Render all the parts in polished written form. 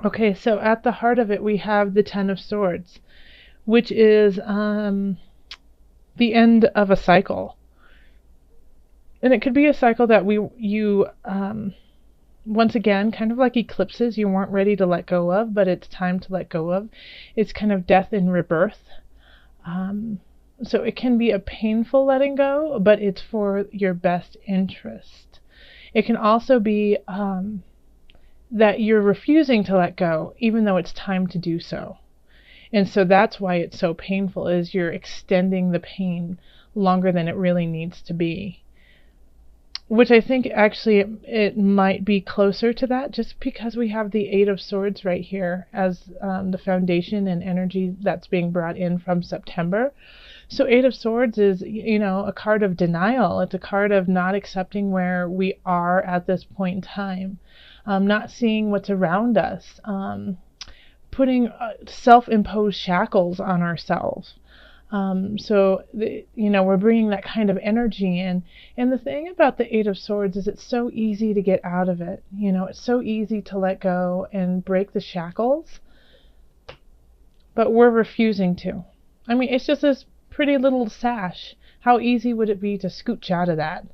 Okay, so at the heart of it, we have the Ten of Swords, which is the end of a cycle. And it could be a cycle that you once again, kind of like eclipses, you weren't ready to let go of, but it's time to let go of. It's kind of death and rebirth. Um, so it can be a painful letting go, but it's for your best interest. It can also be that you're refusing to let go, even though it's time to do so. And so that's why it's so painful, is you're extending the pain longer than it really needs to be. Which I think actually it might be closer to that, just because we have the Eight of Swords right here as the foundation and energy that's being brought in from September. So Eight of Swords is, a card of denial. It's a card of not accepting where we are at this point in time, not seeing what's around us, putting self-imposed shackles on ourselves. We're bringing that kind of energy in. And the thing about the Eight of Swords is it's so easy to get out of it. It's so easy to let go and break the shackles, but we're refusing to. I mean, it's just this pretty little sash. How easy would it be to scooch out of that?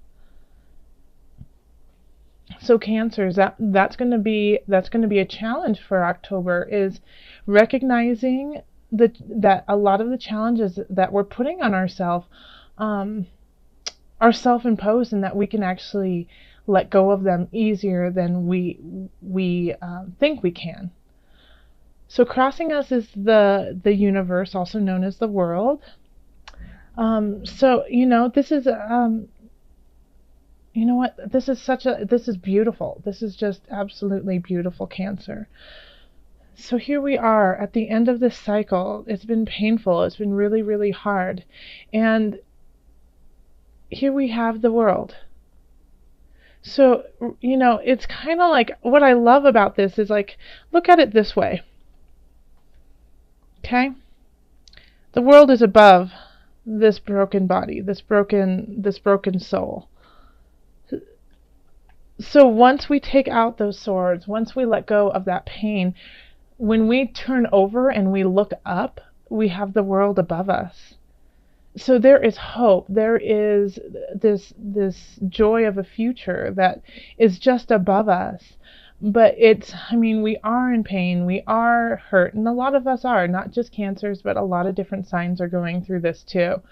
So Cancers, that's going to be a challenge for October, is recognizing that a lot of the challenges that we're putting on ourselves are self-imposed, and that we can actually let go of them easier than we think we can. So crossing us is the universe, also known as the world. This is this is beautiful. This is just absolutely beautiful, Cancer. So here we are at the end of this cycle. It's been painful. It's been really, really hard. And here we have the world. So, it's kind of like, what I love about this is, like, look at it this way. Okay? The world is above this broken body, this broken soul. So once we take out those swords, once we let go of that pain, when we turn over and we look up, we have the world above us. So there is hope. There is this joy of a future that is just above us. But we are in pain, we are hurt, and a lot of us are, not just Cancers, but a lot of different signs are going through this too.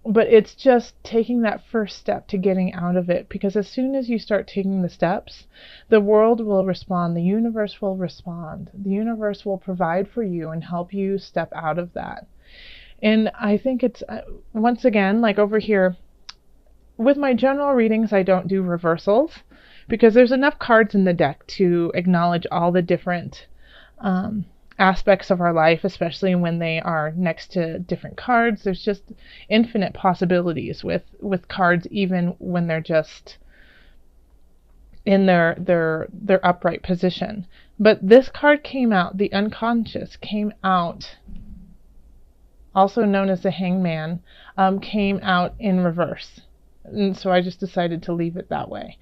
But it's just taking that first step to getting out of it, because as soon as you start taking the steps, the world will respond, the universe will respond, the universe will provide for you and help you step out of that. And I think it's, once again, like over here, with my general readings, I don't do reversals, because there's enough cards in the deck to acknowledge all the different aspects of our life, especially when they are next to different cards. There's just infinite possibilities with cards, even when they're just in their upright position. But this card came out, the unconscious came out, also known as the Hangman, came out in reverse. And so I just decided to leave it that way.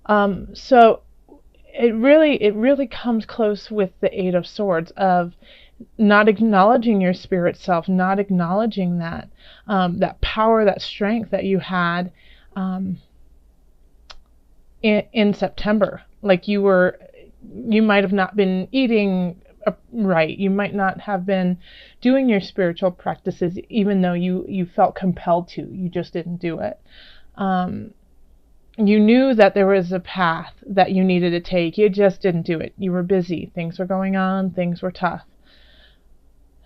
So it really comes close with the Eight of Swords, of not acknowledging your spirit self, not acknowledging that that power, that strength that you had in September. Like you might have not been eating right. You might not have been doing your spiritual practices, even though you felt compelled to. You just didn't do it. You knew that there was a path that you needed to take. You just didn't do it. You were busy. Things were going on. Things were tough.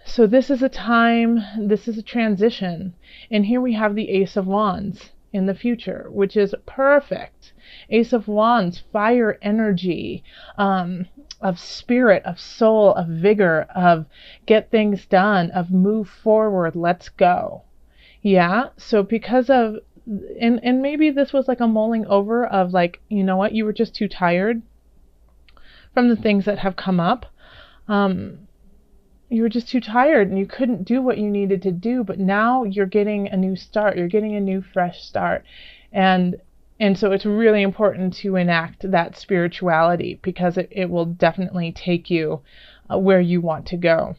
So this is a time, this is a transition. And here we have the Ace of Wands in the future, which is perfect. Ace of Wands, fire energy, of spirit, of soul, of vigor, of get things done, of move forward, let's go. Yeah, so because of, and maybe this was like a mulling over of, like, you know what, you were just too tired from the things that have come up. You were just too tired and you couldn't do what you needed to do, but now you're getting a new start. You're getting a new fresh start. And And so it's really important to enact that spirituality, because it will definitely take you where you want to go.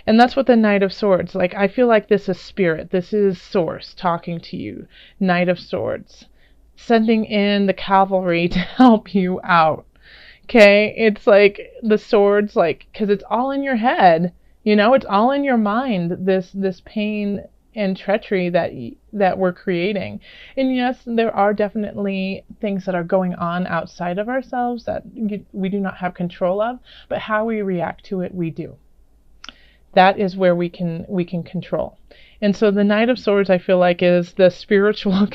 And that's what the Knight of Swords, like, I feel like this is spirit. This is Source talking to you. Knight of Swords. Sending in the cavalry to help you out. Okay? It's like the swords, like, because it's all in your head. You know, it's all in your mind, this pain and treachery that we're creating. And yes, there are definitely things that are going on outside of ourselves that we do not have control of, but how we react to it, we do. That is where we can control. And so the Knight of Swords, I feel like, is the spiritual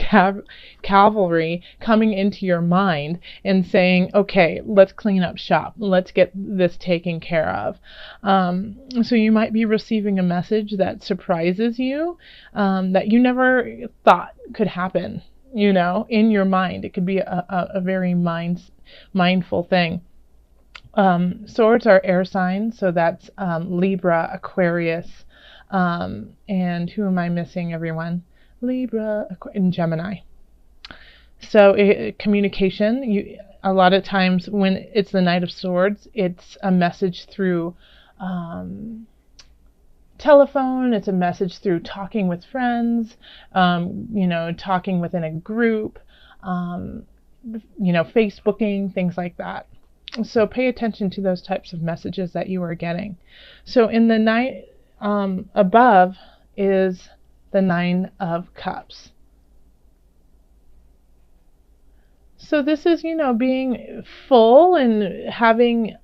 cavalry coming into your mind and saying, okay, let's clean up shop. Let's get this taken care of. So you might be receiving a message that surprises you, that you never thought could happen, you know, in your mind. It could be a very mindful thing. Swords are air signs, so that's Libra, Aquarius, and who am I missing, everyone? Libra, and Gemini. So communication, a lot of times when it's the Knight of Swords, it's a message through telephone, it's a message through talking with friends, you know, talking within a group, you know, Facebooking, things like that. So pay attention to those types of messages that you are getting. So in the Knight above is the Nine of Cups. So this is, you know, being full and having,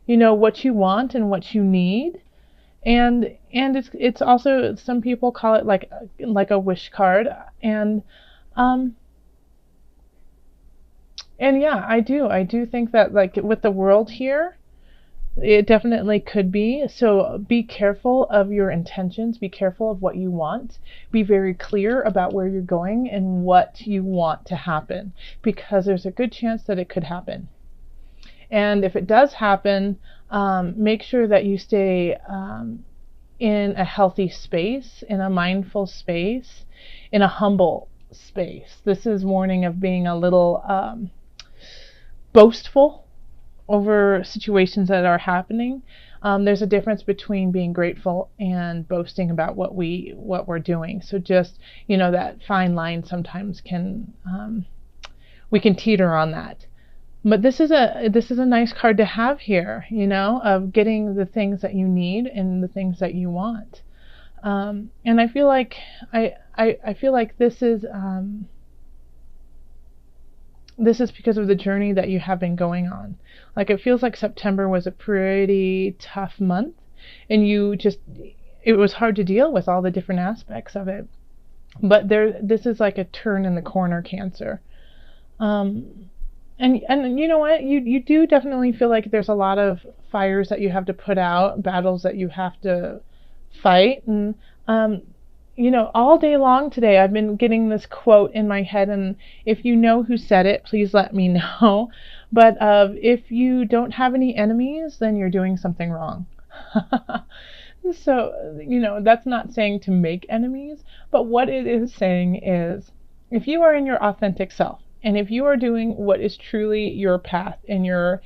you know, what you want and what you need. And it's also, some people call it like a wish card. And yeah, I do think that, like, with the world here, it definitely could be. So be careful of your intentions. Be careful of what you want. Be very clear about where you're going and what you want to happen, because there's a good chance that it could happen. And if it does happen, make sure that you stay in a healthy space, in a mindful space, in a humble space. This is warning of being a little boastful over situations that are happening. There's a difference between being grateful and boasting about what we're doing. So just, you know, that fine line sometimes can we can teeter on that. But this is a nice card to have here, you know, of getting the things that you need and the things that you want. And I feel like I feel like this is because of the journey that you have been going on. Like, it feels like September was a pretty tough month, and it was hard to deal with all the different aspects of it. But this is like a turn in the corner, Cancer. And you know what? You do definitely feel like there's a lot of fires that you have to put out, battles that you have to fight. And you know, all day long today, I've been getting this quote in my head, and if you know who said it, please let me know. But if you don't have any enemies, then you're doing something wrong. So, you know, that's not saying to make enemies, but what it is saying is, if you are in your authentic self, and if you are doing what is truly your path and your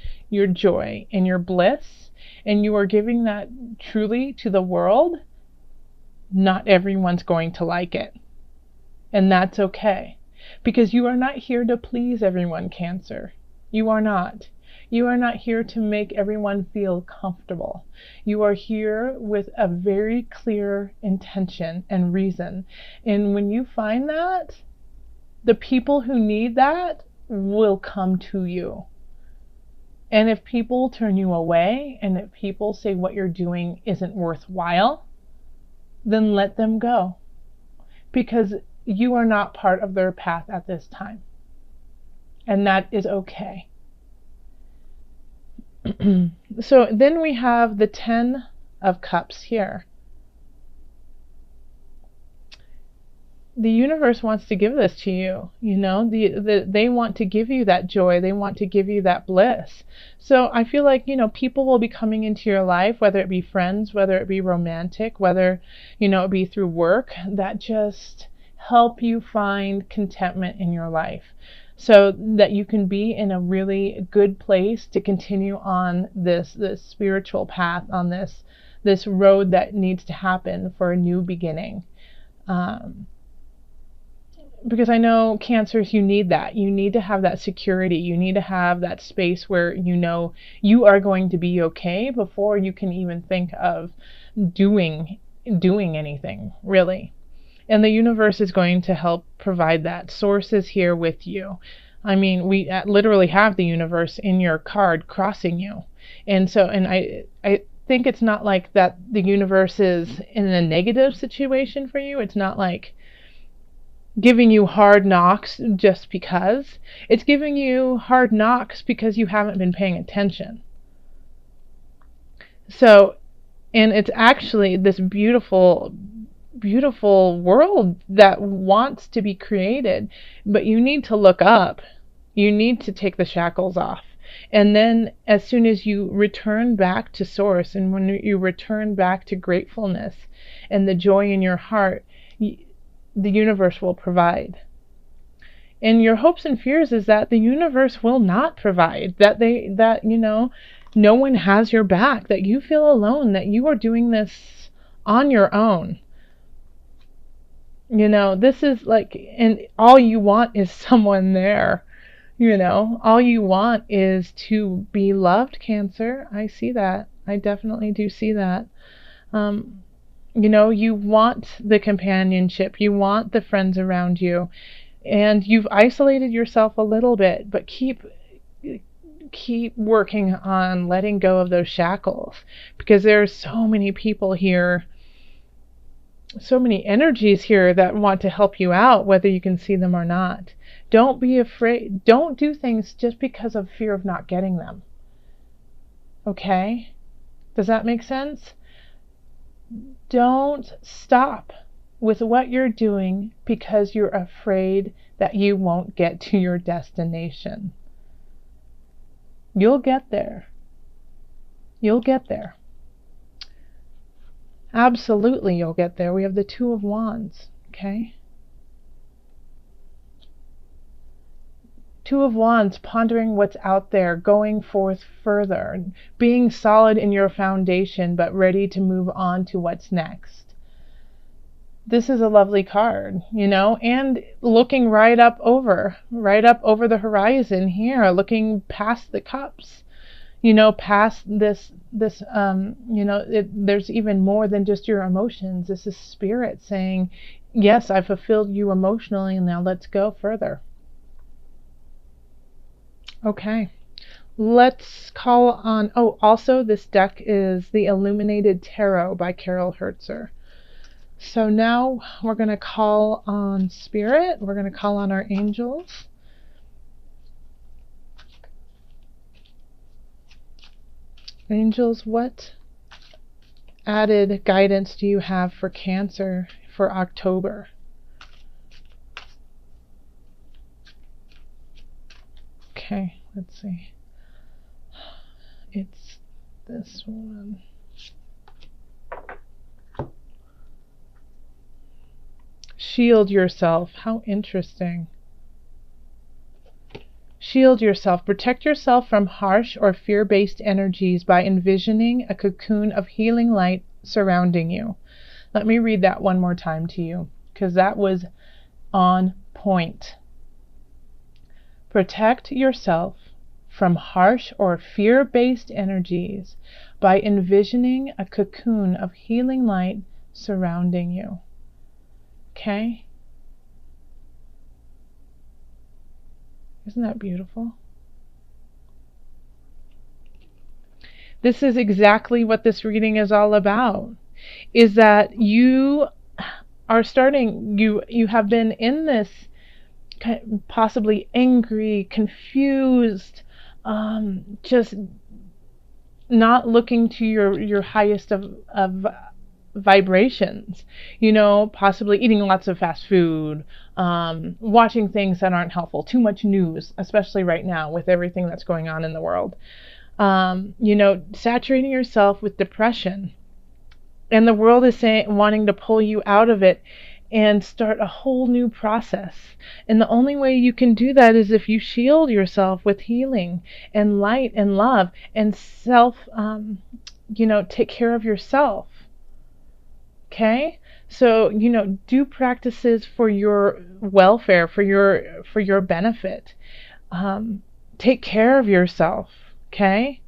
joy and your bliss, and you are giving that truly to the world, not everyone's going to like it. And that's okay. Because you are not here to please everyone, Cancer. You are not. You are not here to make everyone feel comfortable. You are here with a very clear intention and reason. And when you find that, the people who need that will come to you. And if people turn you away, and if people say what you're doing isn't worthwhile, then let them go, because you are not part of their path at this time, and that is okay. So then we have the Ten of Cups here. The universe wants to give this to you, you know, they want to give you that joy. They want to give you that bliss. So I feel like, you know, people will be coming into your life, whether it be friends, whether it be romantic, whether, you know, it be through work, that just help you find contentment in your life so that you can be in a really good place to continue on this spiritual path, on this road that needs to happen for a new beginning. Because I know Cancers, you need that. You need to have that security. You need to have that space where you know you are going to be okay before you can even think of doing anything, really. And the universe is going to help provide that. Source is here with you. I mean, we literally have the universe in your card crossing you. And so, and I think it's not like that the universe is in a negative situation for you. It's not like giving you hard knocks just because. It's giving you hard knocks because you haven't been paying attention. So, and it's actually this beautiful world that wants to be created, but you need to look up. You need to take the shackles off. And then as soon as you return back to source, and when you return back to gratefulness and the joy in your heart, the universe will provide. And your hopes and fears is that the universe will not provide, that you know, no one has your back, that you feel alone, that you are doing this on your own. You know, this is like, and all you want is someone there. You know, all you want is to be loved, Cancer. I see that. I definitely do see that. You know, you want the companionship. You want the friends around you. And you've isolated yourself a little bit, but keep working on letting go of those shackles, because there's so many people here, so many energies here that want to help you out, whether you can see them or not. Don't be afraid. Don't do things just because of fear of not getting them. Okay? Does that make sense? Don't stop with what you're doing because you're afraid that you won't get to your destination. You'll get there. You'll get there. Absolutely, you'll get there. We have the Two of Wands, okay? Two of Wands, pondering what's out there, going forth further, being solid in your foundation, but ready to move on to what's next. This is a lovely card, you know, and looking right up over the horizon here, looking past the cups. You know, past this, you know, there's even more than just your emotions. This is spirit saying, yes, I fulfilled you emotionally, and now let's go further. Okay, let's call on, oh, also this deck is the Illuminated Tarot by Carol Hertzer. So now we're going to call on spirit. We're going to call on our angels. Angels, what added guidance do you have for Cancer for October? Okay, let's see. It's this one. Shield yourself. How interesting. Shield yourself. Protect yourself from harsh or fear-based energies by envisioning a cocoon of healing light surrounding you. Let me read that one more time to you, because that was on point. Protect yourself from harsh or fear-based energies by envisioning a cocoon of healing light surrounding you. Okay? Isn't that beautiful? This is exactly what this reading is all about. Is that you are starting, you have been in this possibly angry, confused, just not looking to your highest of vibrations, you know, possibly eating lots of fast food, watching things that aren't helpful, too much news, especially right now with everything that's going on in the world, you know, saturating yourself with depression, and the world is wanting to pull you out of it. and start a whole new process. And the only way you can do that is if you shield yourself with healing and light and love and take care of yourself. Okay? So, do practices for your welfare, for your benefit. Take care of yourself. Okay?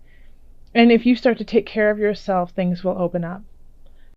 And if you start to take care of yourself, things will open up.